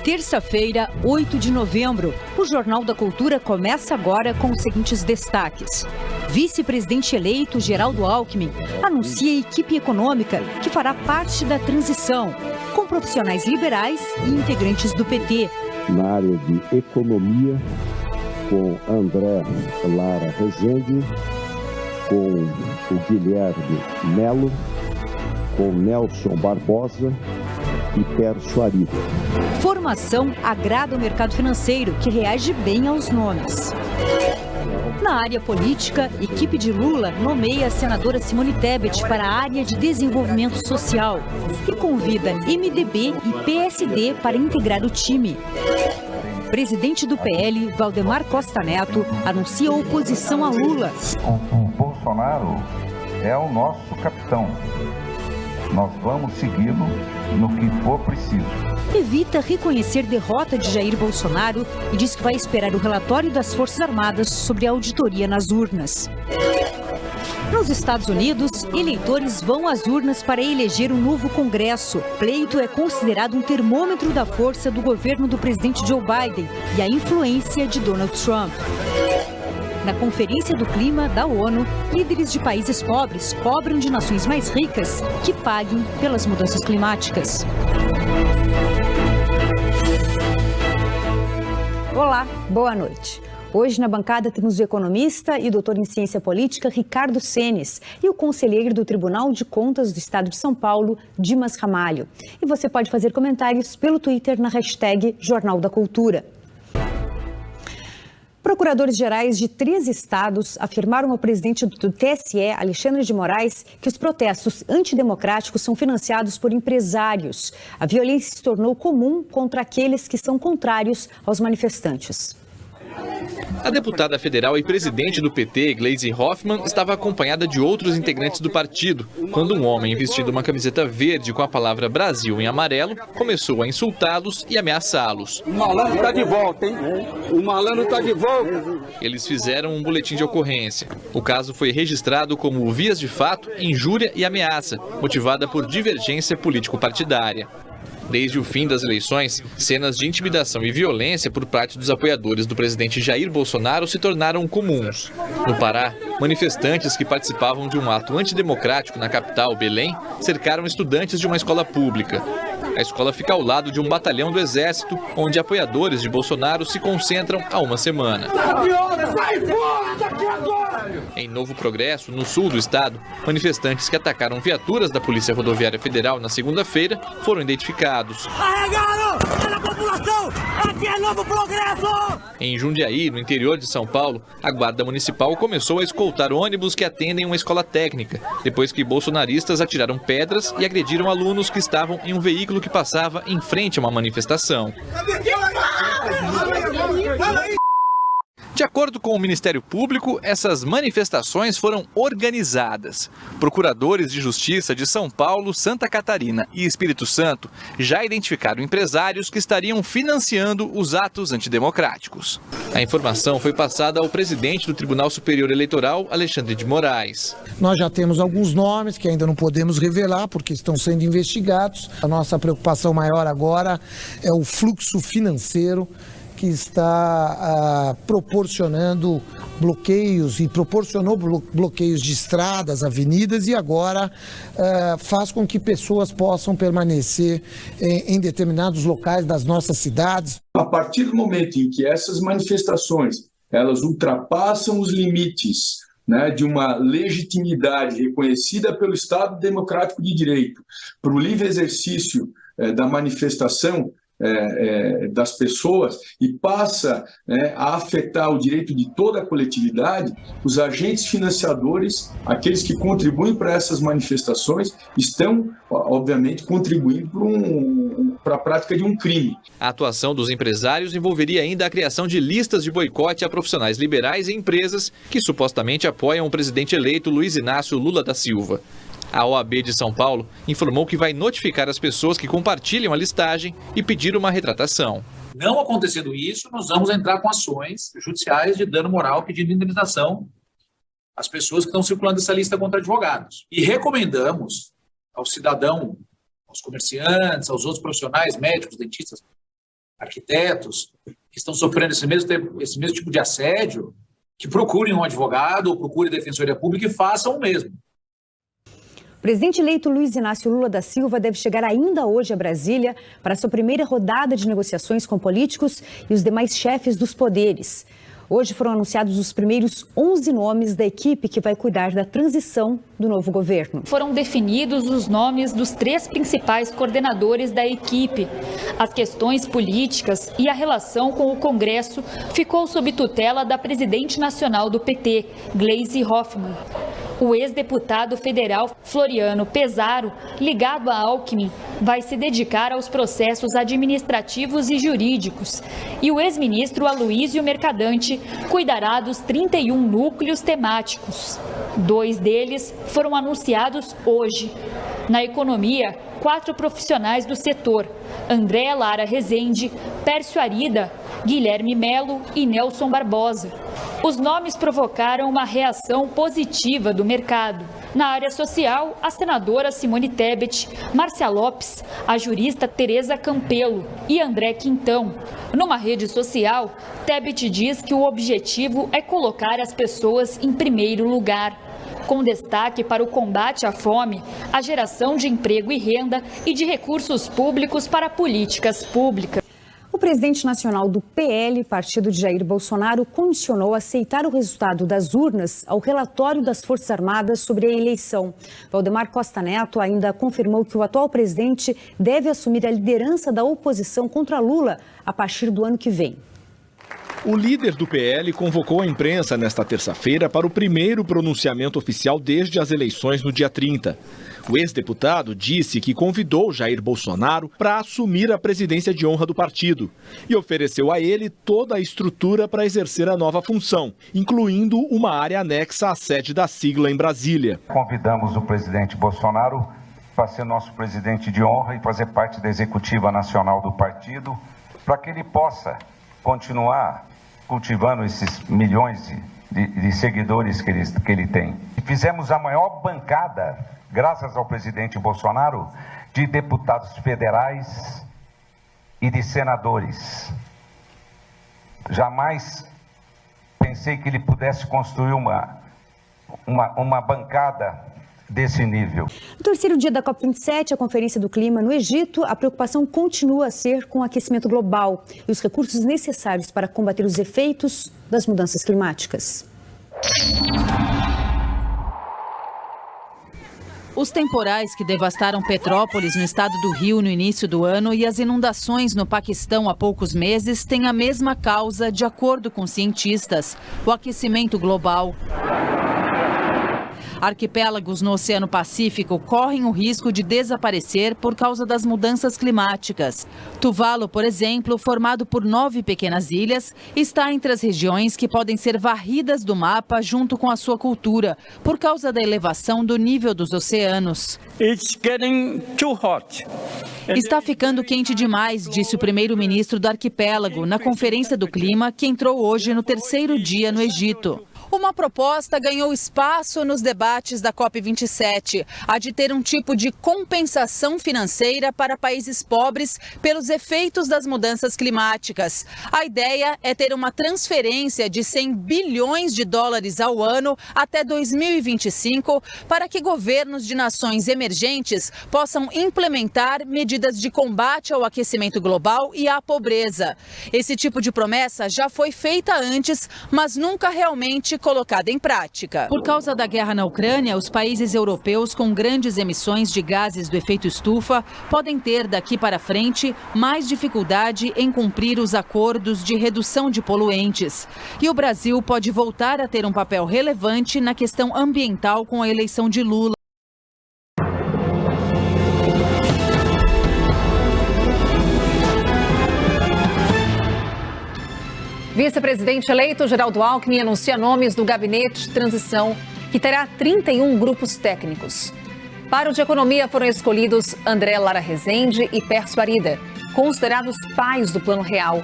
Terça-feira, 8 de novembro. O Jornal da Cultura começa agora com os seguintes destaques. Vice-presidente eleito Geraldo Alckmin anuncia a equipe econômica que fará parte da transição, com profissionais liberais e integrantes do PT. Na área de economia, com André Lara Rezende, com o Guilherme Melo, com Nelson Barbosa e Pércio Arida. Formação agrada o mercado financeiro, que reage bem aos nomes. Na área política, equipe de Lula nomeia a senadora Simone Tebet para a área de desenvolvimento social e convida MDB e PSD para integrar o time. Presidente do PL, Valdemar Costa Neto, anuncia oposição a Lula. O Bolsonaro é o nosso capitão. Nós vamos segui-lo no que for preciso. Evita reconhecer derrota de Jair Bolsonaro e diz que vai esperar o relatório das Forças Armadas sobre a auditoria nas urnas. Nos Estados Unidos, eleitores vão às urnas para eleger um novo Congresso. Pleito é considerado um termômetro da força do governo do presidente Joe Biden e a influência de Donald Trump. Na Conferência do Clima da ONU, líderes de países pobres cobram de nações mais ricas que paguem pelas mudanças climáticas. Olá, boa noite. Hoje na bancada temos o economista e doutor em ciência política Ricardo Senes e o conselheiro do Tribunal de Contas do Estado de São Paulo, Dimas Ramalho. E você pode fazer comentários pelo Twitter na hashtag Jornal da Cultura. Procuradores gerais de 3 estados afirmaram ao presidente do TSE, Alexandre de Moraes, que os protestos antidemocráticos são financiados por empresários. A violência se tornou comum contra aqueles que são contrários aos manifestantes. A deputada federal e presidente do PT, Gleisi Hoffmann, estava acompanhada de outros integrantes do partido, quando um homem vestido uma camiseta verde com a palavra Brasil em amarelo começou a insultá-los e ameaçá-los. O malandro está de volta, hein? O malandro está de volta. Eles fizeram um boletim de ocorrência. O caso foi registrado como vias de fato, injúria e ameaça, motivada por divergência político-partidária. Desde o fim das eleições, cenas de intimidação e violência por parte dos apoiadores do presidente Jair Bolsonaro se tornaram comuns. No Pará, manifestantes que participavam de um ato antidemocrático na capital, Belém, cercaram estudantes de uma escola pública. A escola fica ao lado de um batalhão do Exército, onde apoiadores de Bolsonaro se concentram há uma semana. Em Novo Progresso, no sul do estado, manifestantes que atacaram viaturas da Polícia Rodoviária Federal na segunda-feira foram identificados. Carregaram! É da população! Aqui é Novo Progresso! Em Jundiaí, no interior de São Paulo, a Guarda Municipal começou a escoltar ônibus que atendem uma escola técnica, depois que bolsonaristas atiraram pedras e agrediram alunos que estavam em um veículo que passava em frente a uma manifestação. De acordo com o Ministério Público, essas manifestações foram organizadas. Procuradores de Justiça de São Paulo, Santa Catarina e Espírito Santo já identificaram empresários que estariam financiando os atos antidemocráticos. A informação foi passada ao presidente do Tribunal Superior Eleitoral, Alexandre de Moraes. Nós já temos alguns nomes que ainda não podemos revelar porque estão sendo investigados. A nossa preocupação maior agora é o fluxo financeiro que está proporcionando bloqueios e proporcionou bloqueios de estradas, avenidas e agora faz com que pessoas possam permanecer em determinados locais das nossas cidades. A partir do momento em que essas manifestações elas ultrapassam os limites, né, de uma legitimidade reconhecida pelo Estado Democrático de Direito para o livre exercício da manifestação, das pessoas e passa a afetar o direito de toda a coletividade, os agentes financiadores, aqueles que contribuem para essas manifestações, estão, obviamente, contribuindo para a prática de um crime. A atuação dos empresários envolveria ainda a criação de listas de boicote a profissionais liberais e empresas que supostamente apoiam o presidente eleito Luiz Inácio Lula da Silva. A OAB de São Paulo informou que vai notificar as pessoas que compartilham a listagem e pedir uma retratação. Não acontecendo isso, nós vamos entrar com ações judiciais de dano moral pedindo indenização às pessoas que estão circulando essa lista contra advogados. E recomendamos ao cidadão, aos comerciantes, aos outros profissionais, médicos, dentistas, arquitetos, que estão sofrendo esse mesmo tipo de assédio, que procurem um advogado ou procurem a Defensoria Pública e façam o mesmo. O presidente eleito Luiz Inácio Lula da Silva deve chegar ainda hoje a Brasília para sua primeira rodada de negociações com políticos e os demais chefes dos poderes. Hoje foram anunciados os primeiros 11 nomes da equipe que vai cuidar da transição do novo governo. Foram definidos os nomes dos 3 principais coordenadores da equipe. As questões políticas e a relação com o Congresso ficou sob tutela da presidente nacional do PT, Gleisi Hoffmann. O ex-deputado federal Floriano Pesaro, ligado a Alckmin, vai se dedicar aos processos administrativos e jurídicos. E o ex-ministro Aloysio Mercadante cuidará dos 31 núcleos temáticos. 2 deles foram anunciados hoje. Na economia, 4 profissionais do setor: André Lara Rezende, Pércio Arida, Guilherme Melo e Nelson Barbosa. Os nomes provocaram uma reação positiva do mercado. Na área social, a senadora Simone Tebet, Márcia Lopes, a jurista Tereza Campelo e André Quintão. Numa rede social, Tebet diz que o objetivo é colocar as pessoas em primeiro lugar, com destaque para o combate à fome, a geração de emprego e renda e de recursos públicos para políticas públicas. O presidente nacional do PL, partido de Jair Bolsonaro, condicionou aceitar o resultado das urnas ao relatório das Forças Armadas sobre a eleição. Valdemar Costa Neto ainda confirmou que o atual presidente deve assumir a liderança da oposição contra Lula a partir do ano que vem. O líder do PL convocou a imprensa nesta terça-feira para o primeiro pronunciamento oficial desde as eleições no dia 30. O ex-deputado disse que convidou Jair Bolsonaro para assumir a presidência de honra do partido e ofereceu a ele toda a estrutura para exercer a nova função, incluindo uma área anexa à sede da sigla em Brasília. Convidamos o presidente Bolsonaro para ser nosso presidente de honra e fazer parte da executiva nacional do partido, para que ele possa continuar cultivando esses milhões de seguidores que ele tem. Fizemos a maior bancada, graças ao presidente Bolsonaro, de deputados federais e de senadores. Jamais pensei que ele pudesse construir uma bancada desse nível. No terceiro dia da COP27, a Conferência do Clima no Egito, a preocupação continua a ser com o aquecimento global e os recursos necessários para combater os efeitos das mudanças climáticas. Os temporais que devastaram Petrópolis, no estado do Rio, no início do ano, e as inundações no Paquistão há poucos meses têm a mesma causa, de acordo com cientistas: o aquecimento global. Arquipélagos no Oceano Pacífico correm o risco de desaparecer por causa das mudanças climáticas. Tuvalu, por exemplo, formado por 9 pequenas ilhas, está entre as regiões que podem ser varridas do mapa junto com a sua cultura, por causa da elevação do nível dos oceanos. Está ficando quente demais, disse o primeiro-ministro do arquipélago na Conferência do Clima, que entrou hoje no terceiro dia no Egito. Uma proposta ganhou espaço nos debates da COP27, a de ter um tipo de compensação financeira para países pobres pelos efeitos das mudanças climáticas. A ideia é ter uma transferência de 100 bilhões de dólares ao ano até 2025 para que governos de nações emergentes possam implementar medidas de combate ao aquecimento global e à pobreza. Esse tipo de promessa já foi feita antes, mas nunca realmente colocada em prática. Por causa da guerra na Ucrânia, os países europeus com grandes emissões de gases do efeito estufa podem ter daqui para frente mais dificuldade em cumprir os acordos de redução de poluentes. E o Brasil pode voltar a ter um papel relevante na questão ambiental com a eleição de Lula. Vice-presidente eleito Geraldo Alckmin anuncia nomes do gabinete de transição, que terá 31 grupos técnicos. Para o de economia foram escolhidos André Lara Rezende e Pércio Arida, considerados pais do Plano Real.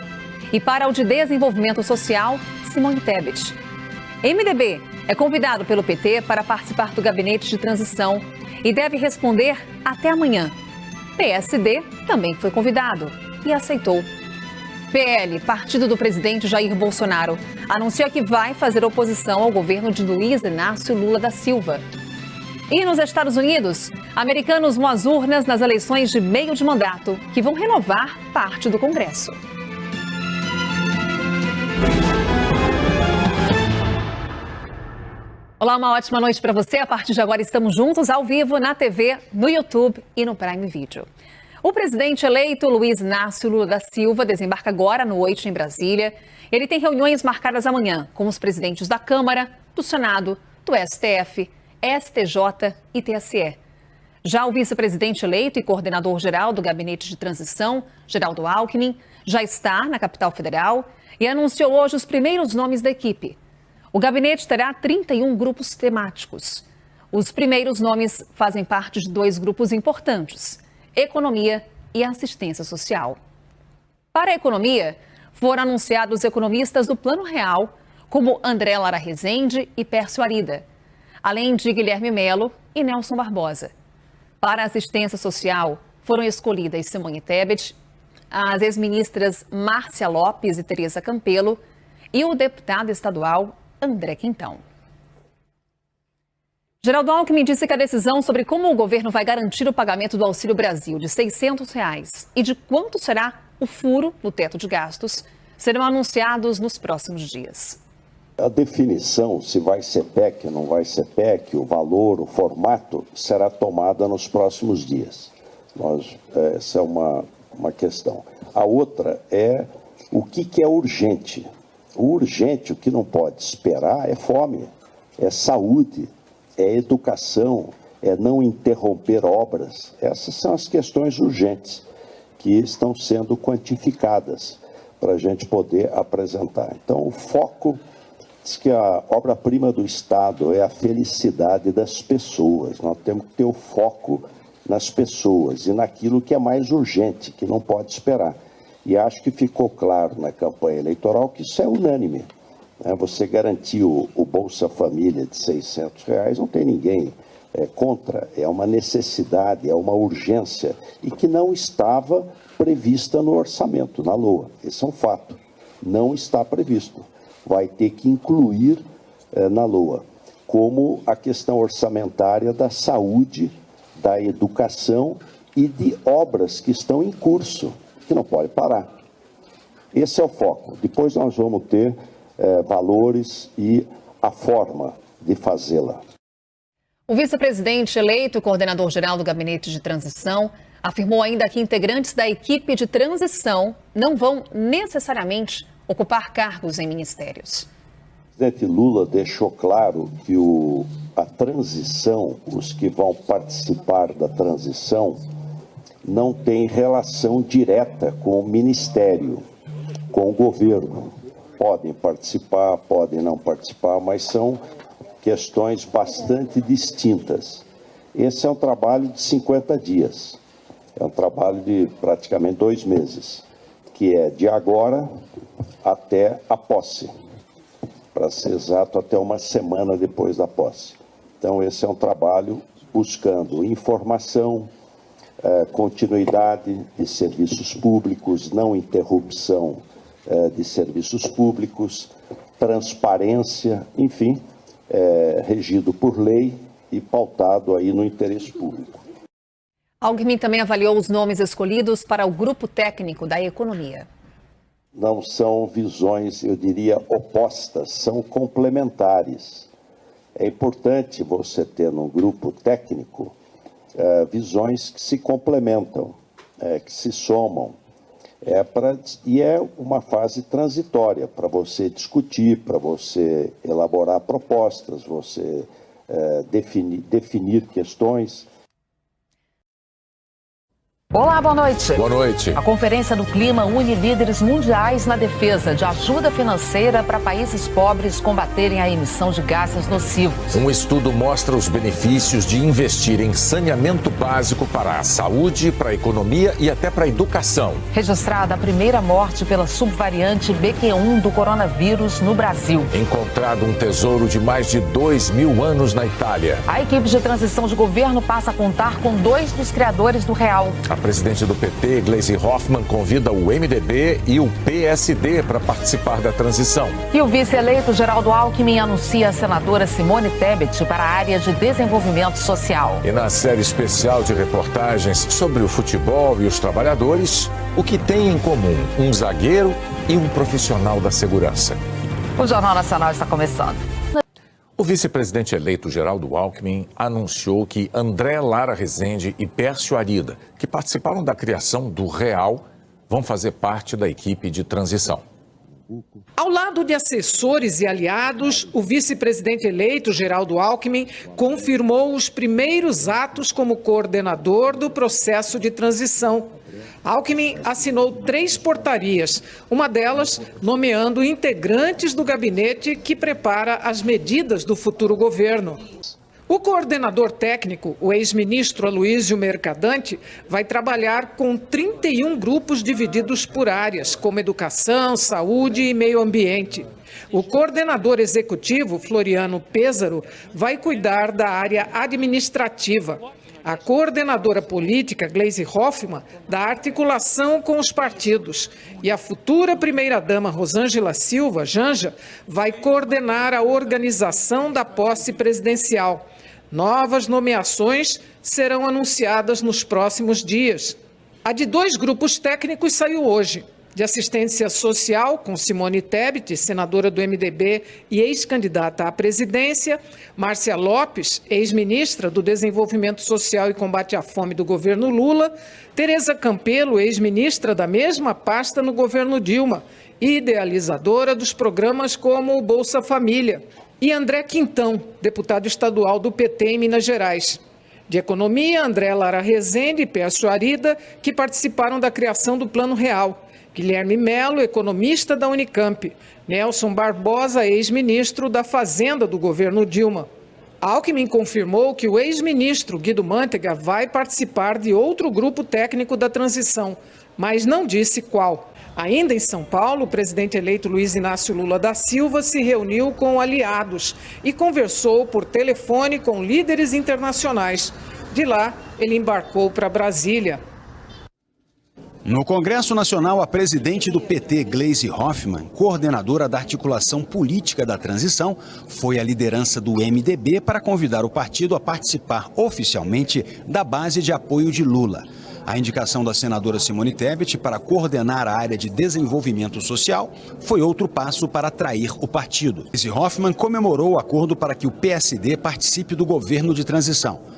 E para o de desenvolvimento social, Simone Tebet. MDB é convidado pelo PT para participar do gabinete de transição e deve responder até amanhã. PSD também foi convidado e aceitou. PL, partido do presidente Jair Bolsonaro, anuncia que vai fazer oposição ao governo de Luiz Inácio Lula da Silva. E nos Estados Unidos, americanos vão às urnas nas eleições de meio de mandato, que vão renovar parte do Congresso. Olá, uma ótima noite para você. A partir de agora estamos juntos ao vivo na TV, no YouTube e no Prime Video. O presidente eleito Luiz Inácio Lula da Silva desembarca agora à noite em Brasília. Ele tem reuniões marcadas amanhã com os presidentes da Câmara, do Senado, do STF, STJ e TSE. Já o vice-presidente eleito e coordenador-geral do Gabinete de Transição, Geraldo Alckmin, já está na capital federal e anunciou hoje os primeiros nomes da equipe. O gabinete terá 31 grupos temáticos. Os primeiros nomes fazem parte de 2 grupos importantes: economia e assistência social. Para a economia, foram anunciados economistas do Plano Real, como André Lara Rezende e Pércio Arida, além de Guilherme Melo e Nelson Barbosa. Para a assistência social, foram escolhidas Simone Tebet, as ex-ministras Márcia Lopes e Tereza Campelo e o deputado estadual André Quintão. Geraldo Alckmin disse que a decisão sobre como o governo vai garantir o pagamento do Auxílio Brasil de R$ 600 e de quanto será o furo no teto de gastos serão anunciados nos próximos dias. A definição, se vai ser PEC ou não vai ser PEC, o valor, o formato, será tomada nos próximos dias. Essa é uma questão. A outra é o que é urgente. O urgente, o que não pode esperar, é fome, é saúde, é educação, é não interromper obras. Essas são as questões urgentes que estão sendo quantificadas para a gente poder apresentar. Então, o foco diz que a obra-prima do Estado é a felicidade das pessoas. Nós temos que ter o foco nas pessoas e naquilo que é mais urgente, que não pode esperar. E acho que ficou claro na campanha eleitoral que isso é unânime. Você garantiu o Bolsa Família de R$ 600, não tem ninguém contra. É uma necessidade, é uma urgência e que não estava prevista no orçamento, na LOA. Esse é um fato. Não está previsto. Vai ter que incluir na LOA, como a questão orçamentária da saúde, da educação e de obras que estão em curso, que não pode parar. Esse é o foco. Depois nós vamos ter valores e a forma de fazê-la. O vice-presidente eleito e coordenador-geral do Gabinete de Transição afirmou ainda que integrantes da equipe de transição não vão necessariamente ocupar cargos em ministérios. O presidente Lula deixou claro que a transição, os que vão participar da transição, não tem relação direta com o ministério, com o governo. Podem participar, podem não participar, mas são questões bastante distintas. Esse é um trabalho de 50 dias, é um trabalho de praticamente 2 meses, que é de agora até a posse, para ser exato, até uma semana depois da posse. Então, esse é um trabalho buscando informação, continuidade de serviços públicos, não interrupção de serviços públicos, transparência, enfim, regido por lei e pautado aí no interesse público. Alckmin também avaliou os nomes escolhidos para o grupo técnico da economia. Não são visões, eu diria, opostas, são complementares. É importante você ter num grupo técnico visões que se complementam, que se somam. E é uma fase transitória para você discutir, para você elaborar propostas, você definir questões. Olá, boa noite. Boa noite. A Conferência do Clima une líderes mundiais na defesa de ajuda financeira para países pobres combaterem a emissão de gases nocivos. Um estudo mostra os benefícios de investir em saneamento básico para a saúde, para a economia e até para a educação. Registrada a primeira morte pela subvariante BQ1 do coronavírus no Brasil. Encontrado um tesouro de mais de 2.000 anos na Itália. A equipe de transição de governo passa a contar com 2 dos criadores do real. A presidente do PT, Gleisi Hoffmann, convida o MDB e o PSD para participar da transição. E o vice-eleito Geraldo Alckmin anuncia a senadora Simone Tebet para a área de desenvolvimento social. E na série especial de reportagens sobre o futebol e os trabalhadores, o que tem em comum um zagueiro e um profissional da segurança. O Jornal Nacional está começando. O vice-presidente eleito Geraldo Alckmin anunciou que André Lara Rezende e Pércio Arida, que participaram da criação do Real, vão fazer parte da equipe de transição. Ao lado de assessores e aliados, o vice-presidente eleito Geraldo Alckmin confirmou os primeiros atos como coordenador do processo de transição. Alckmin assinou 3 portarias, uma delas nomeando integrantes do gabinete que prepara as medidas do futuro governo. O coordenador técnico, o ex-ministro Aloysio Mercadante, vai trabalhar com 31 grupos divididos por áreas, como educação, saúde e meio ambiente. O coordenador executivo, Floriano Pêsaro, vai cuidar da área administrativa. A coordenadora política, Gleisi Hoffmann, da articulação com os partidos. E a futura primeira-dama, Rosângela Silva, Janja, vai coordenar a organização da posse presidencial. Novas nomeações serão anunciadas nos próximos dias. A de 2 grupos técnicos saiu hoje. De assistência social, com Simone Tebet, senadora do MDB e ex-candidata à presidência, Márcia Lopes, ex-ministra do Desenvolvimento Social e Combate à Fome do governo Lula, Tereza Campelo, ex-ministra da mesma pasta no governo Dilma, e idealizadora dos programas como o Bolsa Família, e André Quintão, deputado estadual do PT em Minas Gerais. De Economia, André Lara Rezende e Pércio Arida, que participaram da criação do Plano Real. Guilherme Melo, economista da Unicamp. Nelson Barbosa, ex-ministro da Fazenda do governo Dilma. Alckmin confirmou que o ex-ministro Guido Mantega vai participar de outro grupo técnico da transição, mas não disse qual. Ainda em São Paulo, o presidente eleito Luiz Inácio Lula da Silva se reuniu com aliados e conversou por telefone com líderes internacionais. De lá, ele embarcou para Brasília. No Congresso Nacional, a presidente do PT, Gleisi Hoffmann, coordenadora da articulação política da transição, foi à liderança do MDB para convidar o partido a participar oficialmente da base de apoio de Lula. A indicação da senadora Simone Tebet para coordenar a área de desenvolvimento social foi outro passo para atrair o partido. Gleisi Hoffmann comemorou o acordo para que o PSD participe do governo de transição.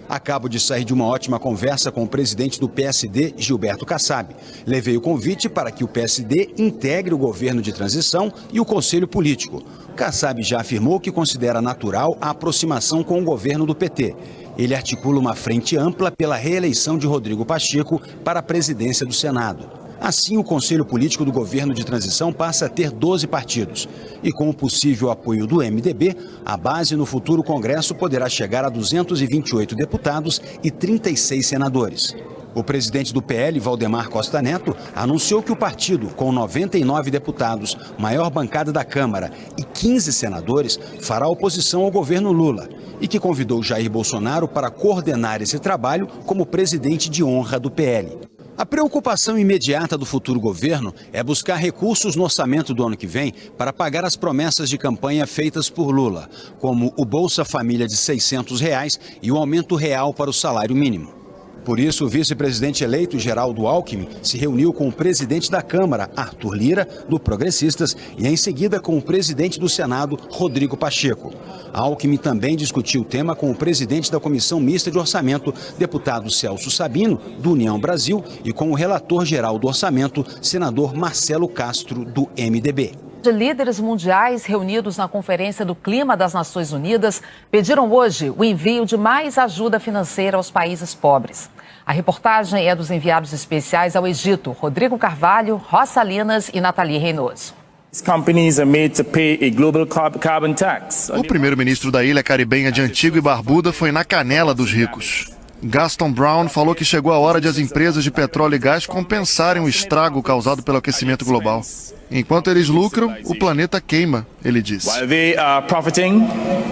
Acabo de sair de uma ótima conversa com o presidente do PSD, Gilberto Kassab. Levei o convite para que o PSD integre o governo de transição e o conselho político. Kassab já afirmou que considera natural a aproximação com o governo do PT. Ele articula uma frente ampla pela reeleição de Rodrigo Pacheco para a presidência do Senado. Assim, o Conselho Político do Governo de Transição passa a ter 12 partidos. E com o possível apoio do MDB, a base no futuro Congresso poderá chegar a 228 deputados e 36 senadores. O presidente do PL, Valdemar Costa Neto, anunciou que o partido, com 99 deputados, maior bancada da Câmara e 15 senadores, fará oposição ao governo Lula e que convidou Jair Bolsonaro para coordenar esse trabalho como presidente de honra do PL. A preocupação imediata do futuro governo é buscar recursos no orçamento do ano que vem para pagar as promessas de campanha feitas por Lula, como o Bolsa Família de R$ 600 e o aumento real para o salário mínimo. Por isso, o vice-presidente eleito Geraldo Alckmin se reuniu com o presidente da Câmara, Arthur Lira, do Progressistas, e em seguida com o presidente do Senado, Rodrigo Pacheco. Alckmin também discutiu o tema com o presidente da Comissão Mista de Orçamento, deputado Celso Sabino, do União Brasil, e com o relator-geral do orçamento, senador Marcelo Castro, do MDB. De líderes mundiais reunidos na Conferência do Clima das Nações Unidas pediram hoje o envio de mais ajuda financeira aos países pobres. A reportagem é dos enviados especiais ao Egito, Rodrigo Carvalho, Rosa Linas e Nathalie Reynoso. O primeiro-ministro da ilha caribenha de Antigua e Barbuda foi na canela dos ricos. Gaston Brown falou que chegou a hora de as empresas de petróleo e gás compensarem o estrago causado pelo aquecimento global. Enquanto eles lucram, o planeta queima, ele disse. While they are profiting,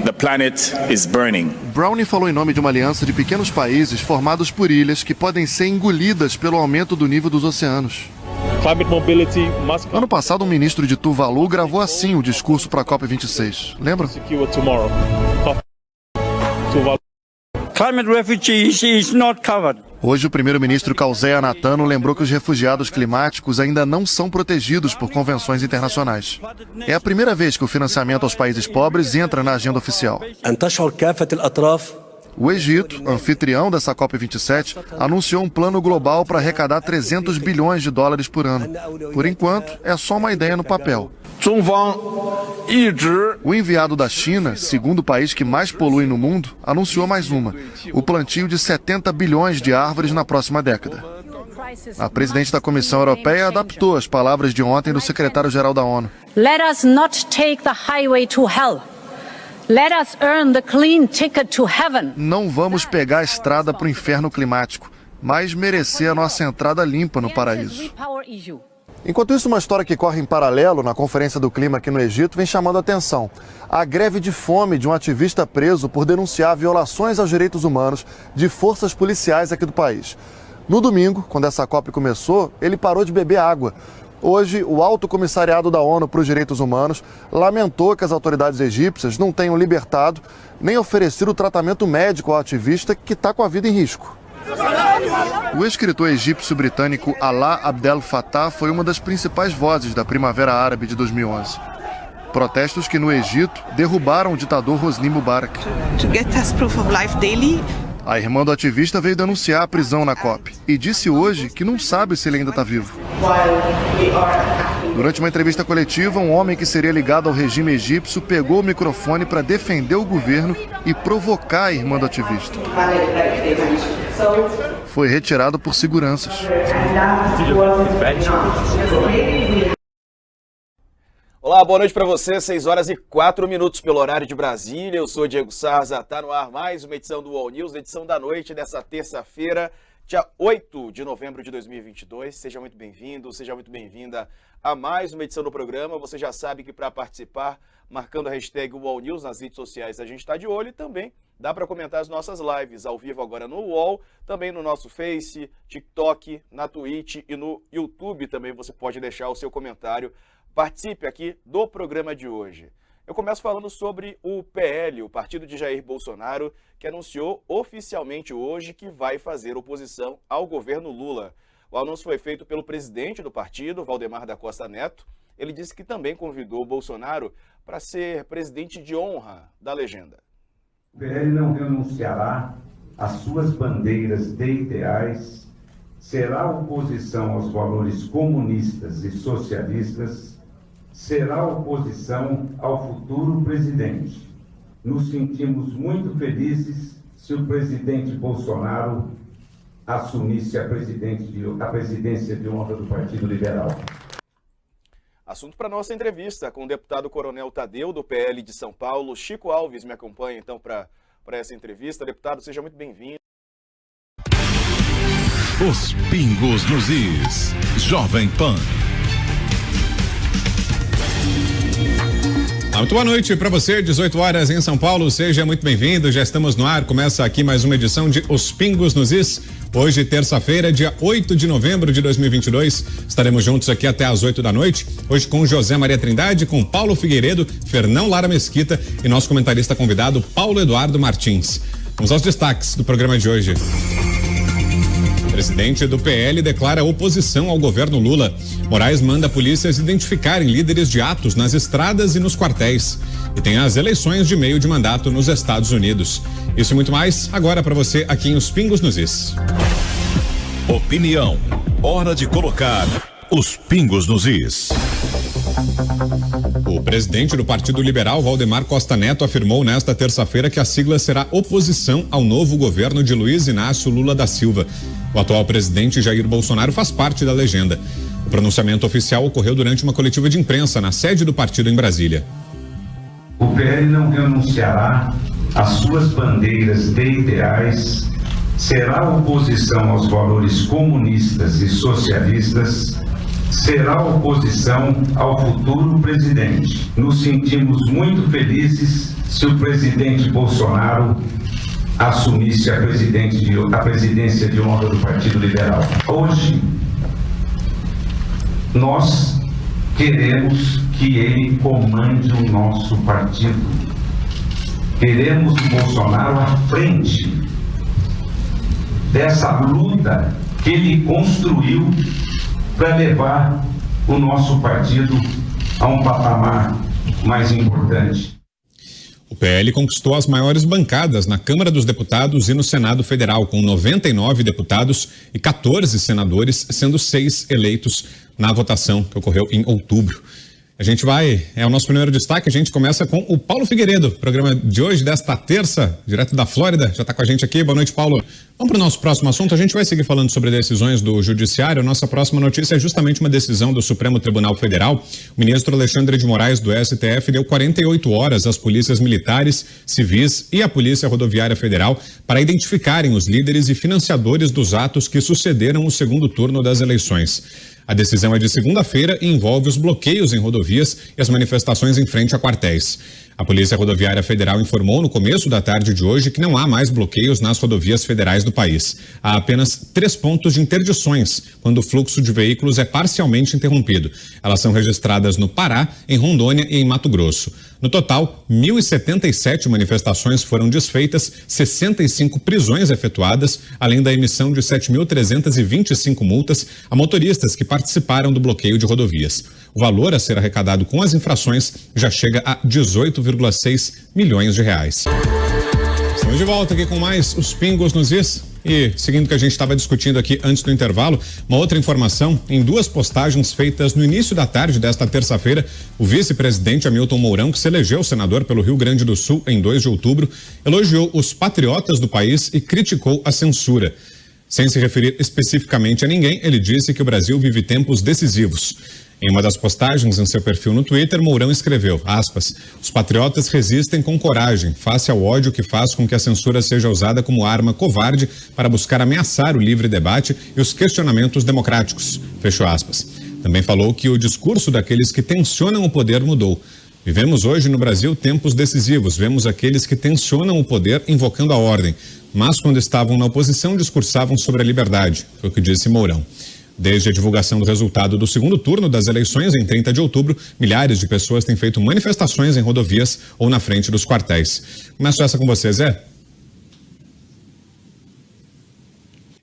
the planet is burning. Brown falou em nome de uma aliança de pequenos países formados por ilhas que podem ser engolidas pelo aumento do nível dos oceanos. Ano passado, um ministro de Tuvalu gravou assim o discurso para a COP26. Lembra? Climate refugees is not covered. Hoje, o primeiro-ministro Kausea Natano lembrou que os refugiados climáticos ainda não são protegidos por convenções internacionais. É a primeira vez que o financiamento aos países pobres entra na agenda oficial. O Egito, anfitrião dessa COP27, anunciou um plano global para arrecadar 300 bilhões de dólares por ano. Por enquanto, é só uma ideia no papel. O enviado da China, segundo país que mais polui no mundo, anunciou mais uma: o plantio de 70 bilhões de árvores na próxima década. A presidente da Comissão Europeia adaptou as palavras de ontem do secretário-geral da ONU. Let us not take the highway to hell. Let us earn the clean ticket to heaven. Não vamos pegar a estrada para o inferno climático, mas merecer a nossa entrada limpa no paraíso. Enquanto isso, uma história que corre em paralelo na Conferência do Clima aqui no Egito vem chamando a atenção. A greve de fome de um ativista preso por denunciar violações aos direitos humanos de forças policiais aqui do país. No domingo, quando essa COP começou, ele parou de beber água. Hoje, o Alto Comissariado da ONU para os Direitos Humanos lamentou que as autoridades egípcias não tenham libertado nem oferecido o tratamento médico ao ativista que está com a vida em risco. O escritor egípcio-britânico Alaa Abdel Fattah foi uma das principais vozes da Primavera Árabe de 2011. Protestos que no Egito derrubaram o ditador Hosni Mubarak. A irmã do ativista veio denunciar a prisão na COP e disse hoje que não sabe se ele ainda está vivo. Durante uma entrevista coletiva, um homem que seria ligado ao regime egípcio pegou o microfone para defender o governo e provocar a irmã do ativista. Foi retirado por seguranças. Olá, boa noite para você, 6h04 pelo horário de Brasília. Eu sou Diego Sarza, tá no ar mais uma edição do UOL News, edição da noite dessa terça-feira, dia 8 de novembro de 2022. Seja muito bem-vindo, seja muito bem-vinda a mais uma edição do programa. Você já sabe que para participar, marcando a hashtag UOL News nas redes sociais, a gente está de olho e também dá para comentar as nossas lives ao vivo agora no UOL, também no nosso Face, TikTok, na Twitch e no YouTube também você pode deixar o seu comentário. Participe aqui do programa de hoje. Eu começo falando sobre o PL, o partido de Jair Bolsonaro, que anunciou oficialmente hoje que vai fazer oposição ao governo Lula. O anúncio foi feito pelo presidente do partido, Valdemar da Costa Neto. Ele disse que também convidou o Bolsonaro para ser presidente de honra da legenda. O PL não renunciará às suas bandeiras de ideais, será oposição aos valores comunistas e socialistas, será oposição ao futuro presidente. Nos sentimos muito felizes se o presidente Bolsonaro assumisse a presidência de honra do Partido Liberal. Assunto para nossa entrevista com o deputado Coronel Tadeu, do PL de São Paulo. Chico Alves me acompanha então para essa entrevista. Deputado, seja muito bem-vindo. Os pingos nos is. Jovem Pan. Muito boa noite para você, 18 horas em São Paulo, seja muito bem-vindo, já estamos no ar, começa aqui mais uma edição de Os Pingos nos Is, hoje terça-feira, dia 8 de novembro de 2022, estaremos juntos aqui até às 8 da noite, hoje com José Maria Trindade, com Paulo Figueiredo, Fernão Lara Mesquita e nosso comentarista convidado, Paulo Eduardo Martins. Vamos aos destaques do programa de hoje. O presidente do PL declara oposição ao governo Lula. Moraes manda polícias identificarem líderes de atos nas estradas e nos quartéis. E tem as eleições de meio de mandato nos Estados Unidos. Isso e muito mais, agora para você aqui em Os Pingos nos Is. Opinião. Hora de colocar os pingos nos is. O presidente do Partido Liberal, Valdemar Costa Neto, afirmou nesta terça-feira que a sigla será oposição ao novo governo de Luiz Inácio Lula da Silva. O atual presidente Jair Bolsonaro faz parte da legenda. O pronunciamento oficial ocorreu durante uma coletiva de imprensa na sede do partido em Brasília. O PL não renunciará às suas bandeiras de ideais, será oposição aos valores comunistas e socialistas, será oposição ao futuro presidente. Nos sentimos muito felizes se o presidente Bolsonaro assumisse a presidência de honra do Partido Liberal. Hoje, nós queremos que ele comande o nosso partido. Queremos o Bolsonaro à frente dessa luta que ele construiu para levar o nosso partido a um patamar mais importante. O PL conquistou as maiores bancadas na Câmara dos Deputados e no Senado Federal, com 99 deputados e 14 senadores, sendo 6 eleitos na votação que ocorreu em outubro. É o nosso primeiro destaque, a gente começa com o Paulo Figueiredo, programa de hoje, desta terça, direto da Flórida, já está com a gente aqui. Boa noite, Paulo. Vamos para o nosso próximo assunto, a gente vai seguir falando sobre decisões do Judiciário. Nossa próxima notícia é justamente uma decisão do Supremo Tribunal Federal. O ministro Alexandre de Moraes, do STF, deu 48 horas às polícias militares, civis e à Polícia Rodoviária Federal para identificarem os líderes e financiadores dos atos que sucederam o segundo turno das eleições. A decisão é de segunda-feira e envolve os bloqueios em rodovias e as manifestações em frente a quartéis. A Polícia Rodoviária Federal informou no começo da tarde de hoje que não há mais bloqueios nas rodovias federais do país. Há apenas 3 pontos de interdições, quando o fluxo de veículos é parcialmente interrompido. Elas são registradas no Pará, em Rondônia e em Mato Grosso. No total, 1.077 manifestações foram desfeitas, 65 prisões efetuadas, além da emissão de 7.325 multas a motoristas que participaram do bloqueio de rodovias. O valor a ser arrecadado com as infrações já chega a 18,6 milhões de reais. Estamos de volta aqui com mais os Pingos nos Is. E, seguindo o que a gente estava discutindo aqui antes do intervalo, uma outra informação: em 2 postagens feitas no início da tarde desta terça-feira, o vice-presidente Hamilton Mourão, que se elegeu senador pelo Rio Grande do Sul em 2 de outubro, elogiou os patriotas do país e criticou a censura. Sem se referir especificamente a ninguém, ele disse que o Brasil vive tempos decisivos. Em uma das postagens em seu perfil no Twitter, Mourão escreveu, aspas, os patriotas resistem com coragem, face ao ódio que faz com que a censura seja usada como arma covarde para buscar ameaçar o livre debate e os questionamentos democráticos, fechou aspas. Também falou que o discurso daqueles que tensionam o poder mudou. Vivemos hoje no Brasil tempos decisivos, vemos aqueles que tensionam o poder invocando a ordem, mas quando estavam na oposição discursavam sobre a liberdade, foi o que disse Mourão. Desde a divulgação do resultado do segundo turno das eleições, em 30 de outubro, milhares de pessoas têm feito manifestações em rodovias ou na frente dos quartéis. Começo essa com você, Zé.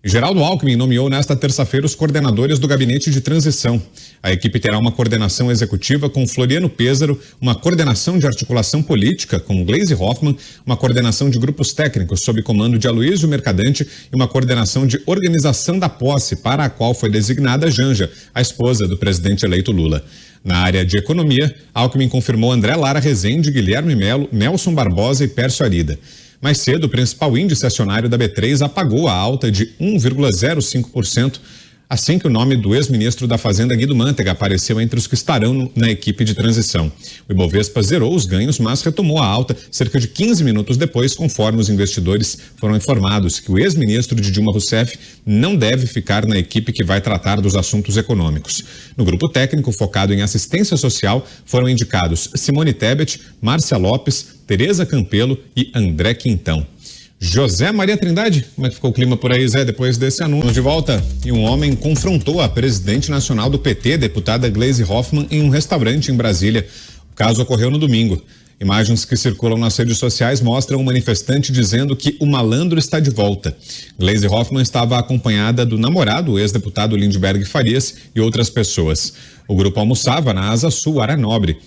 Geraldo Alckmin nomeou nesta terça-feira os coordenadores do Gabinete de Transição. A equipe terá uma coordenação executiva com Floriano Pêssaro, uma coordenação de articulação política com Gleisi Hoffmann, uma coordenação de grupos técnicos sob comando de Aloysio Mercadante e uma coordenação de organização da posse, para a qual foi designada Janja, a esposa do presidente eleito Lula. Na área de economia, Alckmin confirmou André Lara Rezende, Guilherme Melo, Nelson Barbosa e Pércio Arida. Mais cedo, o principal índice acionário da B3 apagou a alta de 1,05%, assim que o nome do ex-ministro da Fazenda, Guido Mantega, apareceu entre os que estarão na equipe de transição. O Ibovespa zerou os ganhos, mas retomou a alta cerca de 15 minutos depois, conforme os investidores foram informados que o ex-ministro de Dilma Rousseff não deve ficar na equipe que vai tratar dos assuntos econômicos. No grupo técnico focado em assistência social, foram indicados Simone Tebet, Márcia Lopes, Tereza Campelo e André Quintão. José Maria Trindade, como é que ficou o clima por aí, Zé, depois desse anúncio? De volta, e um homem confrontou a presidente nacional do PT, deputada Gleisi Hoffmann, em um restaurante em Brasília. O caso ocorreu no domingo. Imagens que circulam nas redes sociais mostram um manifestante dizendo que o malandro está de volta. Gleisi Hoffmann estava acompanhada do namorado, o ex-deputado Lindbergh Farias, e outras pessoas. O grupo almoçava na Asa Sul, área nobre.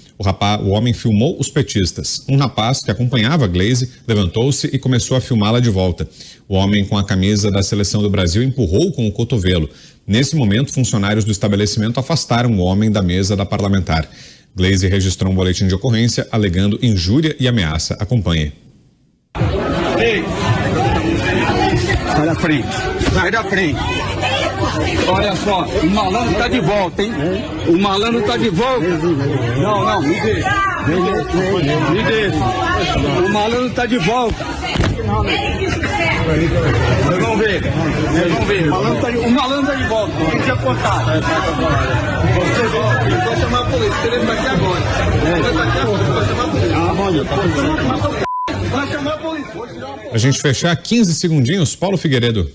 O homem filmou os petistas. Um rapaz que acompanhava a Gleisi levantou-se e começou a filmá-la de volta. O homem com a camisa da Seleção do Brasil empurrou com o cotovelo. Nesse momento, funcionários do estabelecimento afastaram o homem da mesa da parlamentar. Gleisi registrou um boletim de ocorrência alegando injúria e ameaça. Acompanhe. Ei! Sai da frente! Sai da frente! Olha só, o malandro tá de volta, hein? O malandro tá de volta. Não, me deixa. Me deixa. O malandro tá de volta. Vocês vão ver. O malandro tá de volta. Quem quer contar? Vocês vão chamar a polícia. Ele vai aqui agora. Vai chamar a polícia. Vai chamar a polícia. A gente fechar 15 segundinhos, Paulo Figueiredo.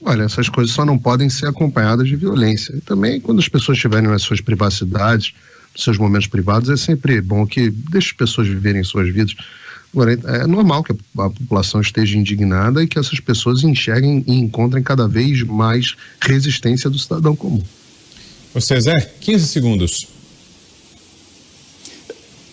Olha, essas coisas só não podem ser acompanhadas de violência. E também, quando as pessoas estiverem nas suas privacidades, nos seus momentos privados, é sempre bom que deixe as pessoas viverem suas vidas. Agora, é normal que a população esteja indignada e que essas pessoas enxerguem e encontrem cada vez mais resistência do cidadão comum. Você, Zé, 15 segundos.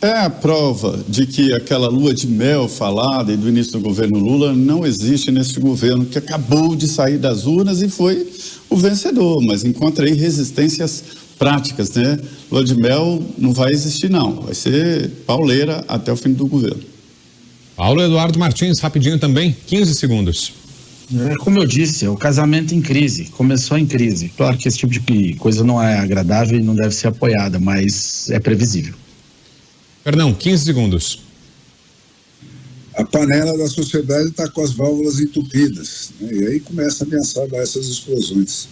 É a prova de que aquela lua de mel falada do início do governo Lula não existe neste governo que acabou de sair das urnas e foi o vencedor, mas encontra aí resistências práticas, né? Lua de mel não vai existir não, vai ser pauleira até o fim do governo. Paulo Eduardo Martins, rapidinho também, 15 segundos. Como eu disse, é o casamento em crise, começou em crise. Claro que esse tipo de coisa não é agradável e não deve ser apoiada, mas é previsível. Perdão, 15 segundos. A panela da sociedade está com as válvulas entupidas, né? E aí começa a ameaçar dar essas explosões.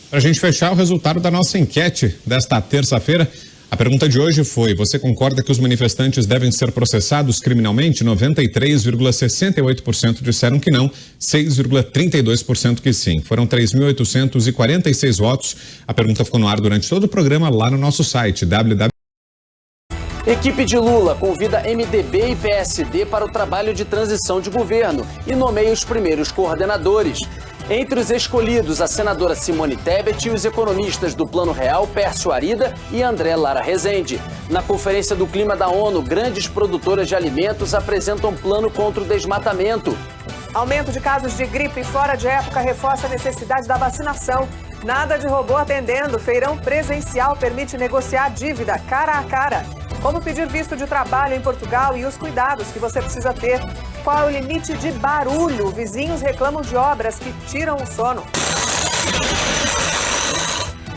Para a gente fechar o resultado da nossa enquete desta terça-feira, a pergunta de hoje foi: você concorda que os manifestantes devem ser processados criminalmente? 93,68% disseram que não, 6,32% que sim. Foram 3.846 votos. A pergunta ficou no ar durante todo o programa lá no nosso site, www. Equipe de Lula convida MDB e PSD para o trabalho de transição de governo e nomeia os primeiros coordenadores. Entre os escolhidos, a senadora Simone Tebet e os economistas do Plano Real, Pércio Arida e André Lara Rezende. Na Conferência do Clima da ONU, grandes produtoras de alimentos apresentam plano contra o desmatamento. Aumento de casos de gripe fora de época reforça a necessidade da vacinação. Nada de robô atendendo. Feirão presencial permite negociar dívida cara a cara. Como pedir visto de trabalho em Portugal e os cuidados que você precisa ter. Qual é o limite de barulho? Vizinhos reclamam de obras que tiram o sono.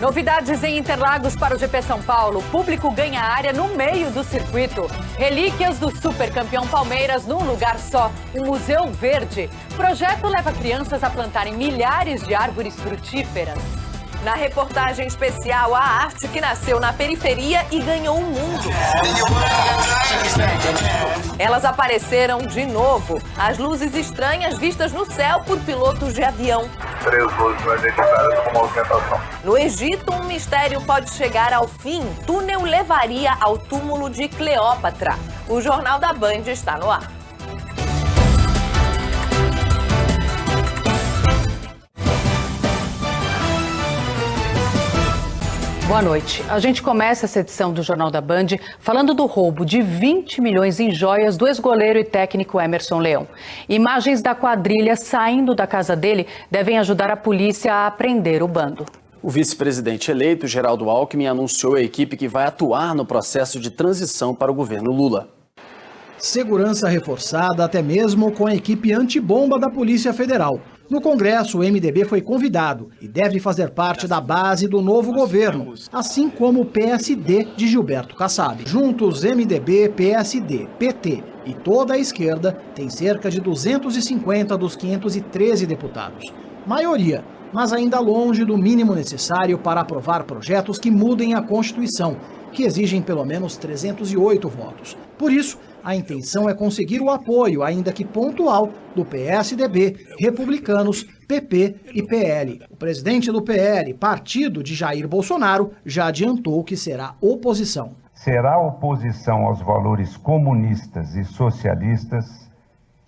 Novidades em Interlagos para o GP São Paulo. O público ganha área no meio do circuito. Relíquias do supercampeão Palmeiras num lugar só. Um museu verde. O projeto leva crianças a plantarem milhares de árvores frutíferas. Na reportagem especial, a arte que nasceu na periferia e ganhou o mundo. Elas apareceram de novo. As luzes estranhas vistas no céu por pilotos de avião. 3 luzes não identificadas com movimentação. No Egito, um mistério pode chegar ao fim. Túnel levaria ao túmulo de Cleópatra. O Jornal da Band está no ar. Boa noite. A gente começa essa edição do Jornal da Band falando do roubo de 20 milhões em joias do ex-goleiro e técnico Emerson Leão. Imagens da quadrilha saindo da casa dele devem ajudar a polícia a apreender o bando. O vice-presidente eleito, Geraldo Alckmin, anunciou a equipe que vai atuar no processo de transição para o governo Lula. Segurança reforçada até mesmo com a equipe antibomba da Polícia Federal. No Congresso, o MDB foi convidado e deve fazer parte da base do novo governo, assim como o PSD de Gilberto Kassab. Juntos, MDB, PSD, PT e toda a esquerda tem cerca de 250 dos 513 deputados. Maioria, mas ainda longe do mínimo necessário para aprovar projetos que mudem a Constituição, que exigem pelo menos 308 votos. Por isso, a intenção é conseguir o apoio, ainda que pontual, do PSDB, Republicanos, PP e PL. O presidente do PL, partido de Jair Bolsonaro, já adiantou que será oposição. Será oposição aos valores comunistas e socialistas,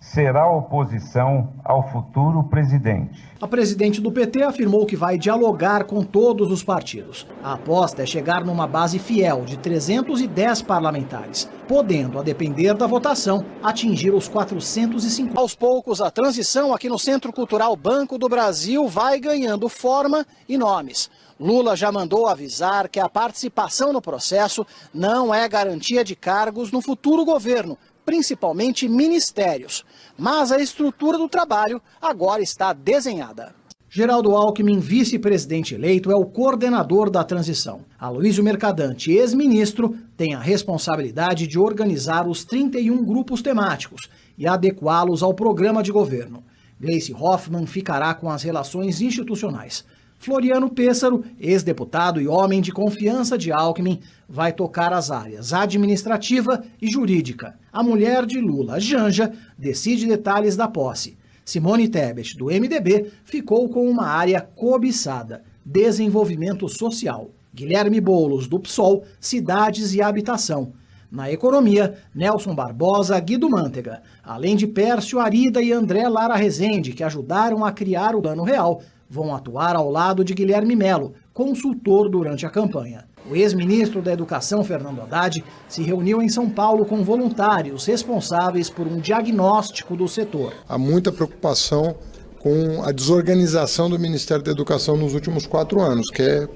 será oposição ao futuro presidente. A presidente do PT afirmou que vai dialogar com todos os partidos. A aposta é chegar numa base fiel de 310 parlamentares, podendo, a depender da votação, atingir os 450. Aos poucos, a transição aqui no Centro Cultural Banco do Brasil vai ganhando forma e nomes. Lula já mandou avisar que a participação no processo não é garantia de cargos no futuro governo, principalmente ministérios. Mas a estrutura do trabalho agora está desenhada. Geraldo Alckmin, vice-presidente eleito, é o coordenador da transição. Aloysio Mercadante, ex-ministro, tem a responsabilidade de organizar os 31 grupos temáticos e adequá-los ao programa de governo. Gleice Hoffmann ficará com as relações institucionais. Floriano Pêssaro, ex-deputado e homem de confiança de Alckmin, vai tocar as áreas administrativa e jurídica. A mulher de Lula, Janja, decide detalhes da posse. Simone Tebet, do MDB, ficou com uma área cobiçada, desenvolvimento social. Guilherme Boulos, do PSOL, cidades e habitação. Na economia, Nelson Barbosa, Guido Mantega, além de Pércio Arida e André Lara Rezende, que ajudaram a criar o Plano Real, vão atuar ao lado de Guilherme Melo, consultor durante a campanha. O ex-ministro da Educação, Fernando Haddad, se reuniu em São Paulo com voluntários responsáveis por um diagnóstico do setor. Há muita preocupação com a desorganização do Ministério da Educação nos últimos 4 anos, que é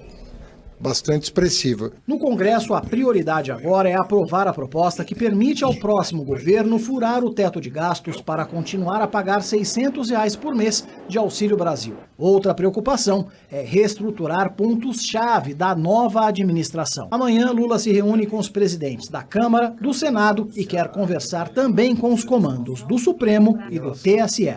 bastante expressiva. No Congresso, a prioridade agora é aprovar a proposta que permite ao próximo governo furar o teto de gastos para continuar a pagar R$ 600 por mês de Auxílio Brasil. Outra preocupação é reestruturar pontos-chave da nova administração. Amanhã, Lula se reúne com os presidentes da Câmara, do Senado e quer conversar também com os comandos do Supremo e do TSE.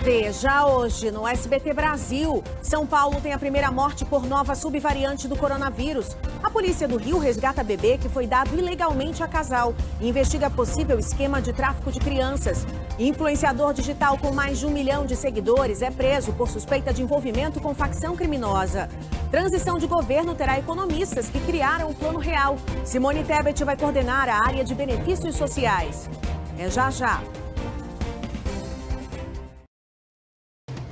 Veja hoje no SBT Brasil. São Paulo tem a primeira morte por nova subvariante do coronavírus. A polícia do Rio resgata bebê que foi dado ilegalmente a casal e investiga possível esquema de tráfico de crianças. Influenciador digital com mais de 1 milhão de seguidores é preso por suspeita de envolvimento com facção criminosa. Transição de governo terá economistas que criaram o Plano Real. Simone Tebet vai coordenar a área de benefícios sociais. É já já.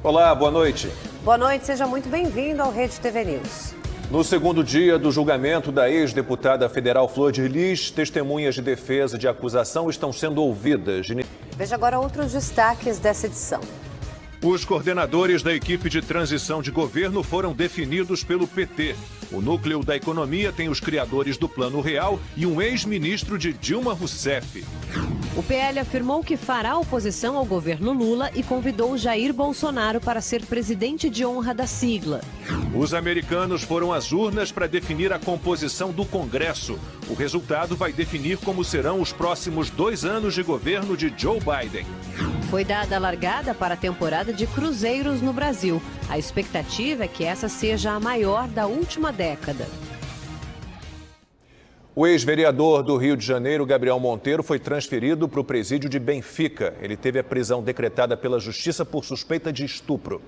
Olá, boa noite. Boa noite, seja muito bem-vindo ao Rede TV News. No segundo dia do julgamento da ex-deputada federal Flor de Lis, testemunhas de defesa e de acusação estão sendo ouvidas. Veja agora outros destaques dessa edição. Os coordenadores da equipe de transição de governo foram definidos pelo PT. O núcleo da economia tem os criadores do Plano Real e um ex-ministro de Dilma Rousseff. O PL afirmou que fará oposição ao governo Lula e convidou Jair Bolsonaro para ser presidente de honra da sigla. Os americanos foram às urnas para definir a composição do Congresso. O resultado vai definir como serão os próximos 2 anos de governo de Joe Biden. Foi dada a largada para a temporada de cruzeiros no Brasil. A expectativa é que essa seja a maior da última década. O ex-vereador do Rio de Janeiro, Gabriel Monteiro, foi transferido para o presídio de Benfica. Ele teve a prisão decretada pela Justiça por suspeita de estupro.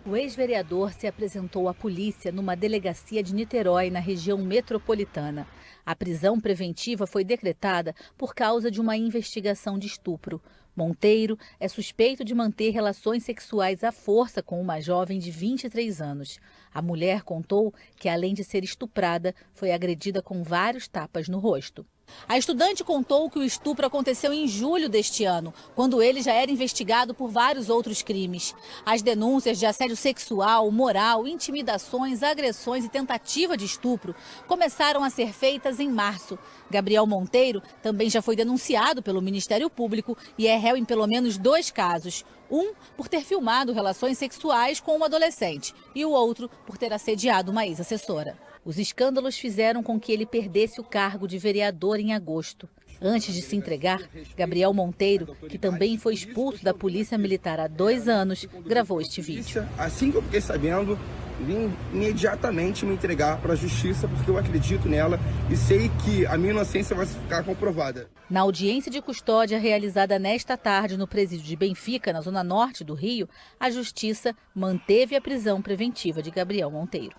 O ex-vereador se apresentou à polícia numa delegacia de Niterói, na região metropolitana. A prisão preventiva foi decretada por causa de uma investigação de estupro. Monteiro é suspeito de manter relações sexuais à força com uma jovem de 23 anos. A mulher contou que, além de ser estuprada, foi agredida com vários tapas no rosto. A estudante contou que o estupro aconteceu em julho deste ano, quando ele já era investigado por vários outros crimes. As denúncias de assédio sexual, moral, intimidações, agressões e tentativa de estupro começaram a ser feitas em março. Gabriel Monteiro também já foi denunciado pelo Ministério Público e é réu em pelo menos 2 casos. Um por ter filmado relações sexuais com uma adolescente e o outro por ter assediado uma ex-assessora. Os escândalos fizeram com que ele perdesse o cargo de vereador em agosto. Antes de se entregar, Gabriel Monteiro, que também foi expulso da Polícia Militar há 2 anos, gravou este vídeo. Assim que eu fiquei sabendo, vim imediatamente me entregar para a Justiça, porque eu acredito nela e sei que a minha inocência vai ficar comprovada. Na audiência de custódia realizada nesta tarde no presídio de Benfica, na zona norte do Rio, a Justiça manteve a prisão preventiva de Gabriel Monteiro.